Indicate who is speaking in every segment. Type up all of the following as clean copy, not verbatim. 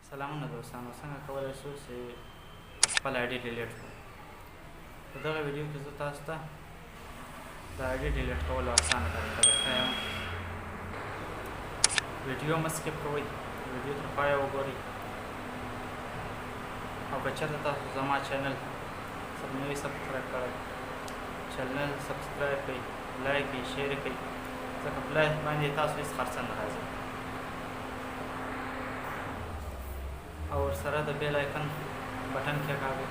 Speaker 1: سلامونه دوستانو، څنګه کولی شو چې خپل آیډي ډیلیټ کړو. په دغه ویډیو کې زه تاسو ته د آیډي ډیلیټ کولو اسانه طریقه درښیم. ویډیو مه سکیپ کوئ، ویډیو تر پایه وګورئ. او که چېرته تاسو زما چینل نوی سبسکرایب کړی، چینل سبسکرایب کړئ، لایک کړئ، شیر کړئ، ځکه په لایک باندې تاسو هېڅ خرڅه نه راځي. او ورسره د بیل آیکن بټن کېکاږئ،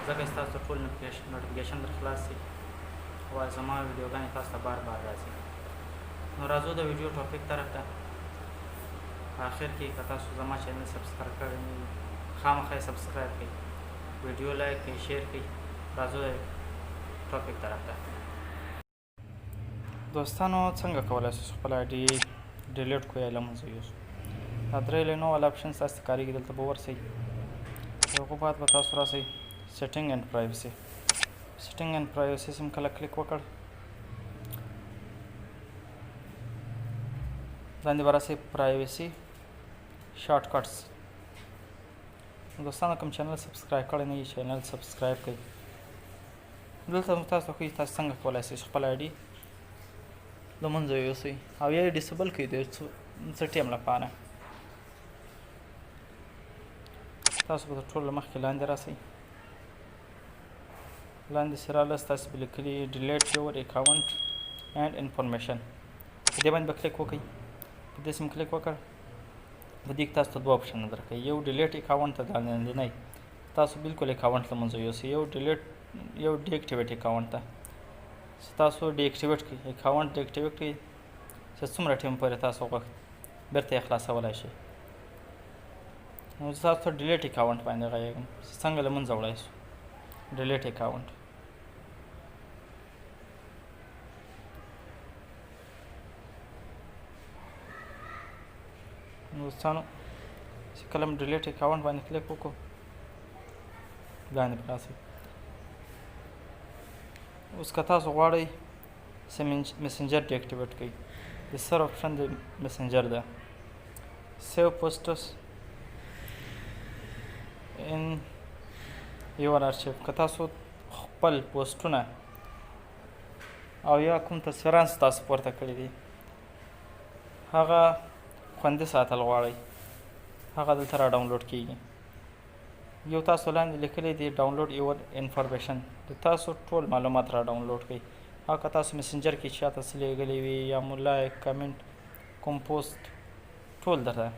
Speaker 1: ځکه چې تاسو ته ټول نوټیفیکیشن در خلاص شي او زما ویډیوګانې تاسو ته بار بار راځي. نو راځو د ویډیو ټاپک طرف ته. په آخر کې که تاسو زما چینل سبسکرایب کړی نه وي، خامخا یې سبسکرایب کړئ، ویډیو لایک کړئ، شیر کړئ. راځو د ټاپک طرف ته. دوستانو، څنګه کولی شو خپل آیډي ډیلیټ کړو یا له منځه یوسو؟ دا درې لینو والا آپشن تاسو ته کارېږي، دلته به ورسئ. د هغو بعد به تاسو راسئ سیټینګ اینډ پرایوسي. سیټینګ اینډ پرایوسي سم کله کلیک وکړ، لاندې به راسئ پرایوسي شارټ کټس. دوستانو، کوم چینل سبسکرایب کړی نه وي، چینل سبسکرایب کړئ. دلته تاسو ته ښایي تاسو څنګه کولی شئ خپل آیډي له منځه یوسئ او یا یې ډسیبل کړئ د څه ټایم لپاره. تاسو به تر ټولو مخکې لاندې راسئ، لاندې چې رالاست تاسو به لیکلي ډیلیټ یور اکاونټ اینډ انفارمیشن. په دې باندې به کلیک وکړئ. په دې سم کلیک وکړ، په دې کې تاسو ته دوه آپشنونه درکوي. یو ډیلیټ اکاونټ ته لاندې تاسو بالکل اکاونټ له منځه یوسئ. یو ډي اکټیویټ اکاونټ ته چې تاسو ډي اکټیویټ کړئ، اکاونټ ډي اکټیویټ کړئ چې څومره ټایم پورې تاسو غوښت بېرته یې خلاصولی شئ. نو زه تاسو ته ډیلیټ اکاونټ باندې غږېږم چې څنګه له منځه وړی شو ډیلیټ اکاونټ. دوستانو، چې کله م ډیلیټ اکاونټ باندې کلیک وکړو، لاندې به راسئ. اوس که تاسو غواړئ چې مسنجر ډي اکټیویټ کړئ، د سر آپشن د مسنجر ده. سیو پوسټس ان یور ارشیف. که تاسو خپل پوسټونه او یا کوم تصویران چې تاسو پورته کړي دي هغه خوندي ساتل غواړئ، هغه دلته را ډاونلوډ کیږي. یو تاسو لاندې لیکلی دی ډاونلوډ یور انفارمیشن، د تاسو ټول معلومات را ډاونلوډ کړئ. هغه که تاسو مسنجر کې چاته څه لیږلی وي یا مو لایک، کمنټ، کوم پوسټ ټول درته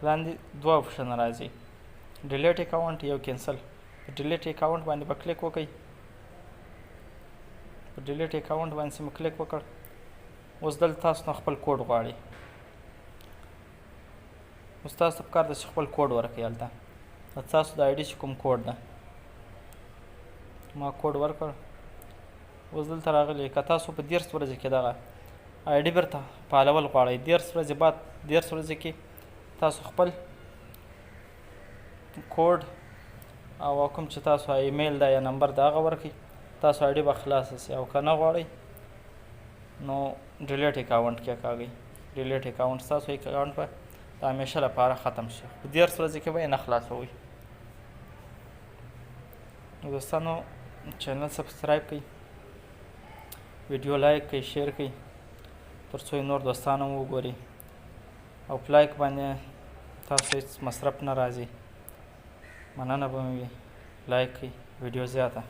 Speaker 1: لاندې دوه آپشن راځي، ډیلیټ اکاونټ یو کینسل. په ډیلیټ اکاونټ باندې به کلیک وکړئ. په ډیلیټ اکاونټ باندې چې مو کلیک وکړ، اوس دلته تاسو نه خپل کوډ غواړي. اوس تاسو ته پکار ده چې خپل کوډ ورکړئ. هلته د تاسو د آیډي چې کوم کوډ ده، ما کوډ ورکړ. اوس دلته راغلی که تاسو په 10 ورځې کې دغه آیډي بیرته فعالول غواړئ، 10 ورځې بعد 10 ورځې کې تاسو خپل کوډ او کوم چې تاسو ایمیل ده یا نمبر ده هغه ورکړئ، تاسو آیډي به خلاصه شي. او که نه غواړئ نو ډیلیټ اکاونټ کېکاږئ. ډیلیټ اکاونټ ستاسو اکاونټ به د همیشه لپاره ختم شي، په 10 ورځې کې به یې نه خلاصوئ. دوستانو، چینل سبسکرایب کړئ، ویډیو لایک کړئ، شیر کړئ، تر څو نور دوستانو وګوري. او په لایک باندې تاسو هېڅ مصرف نه راځي. مننه به مې وي، لایک کړئ ویډیو زیاته.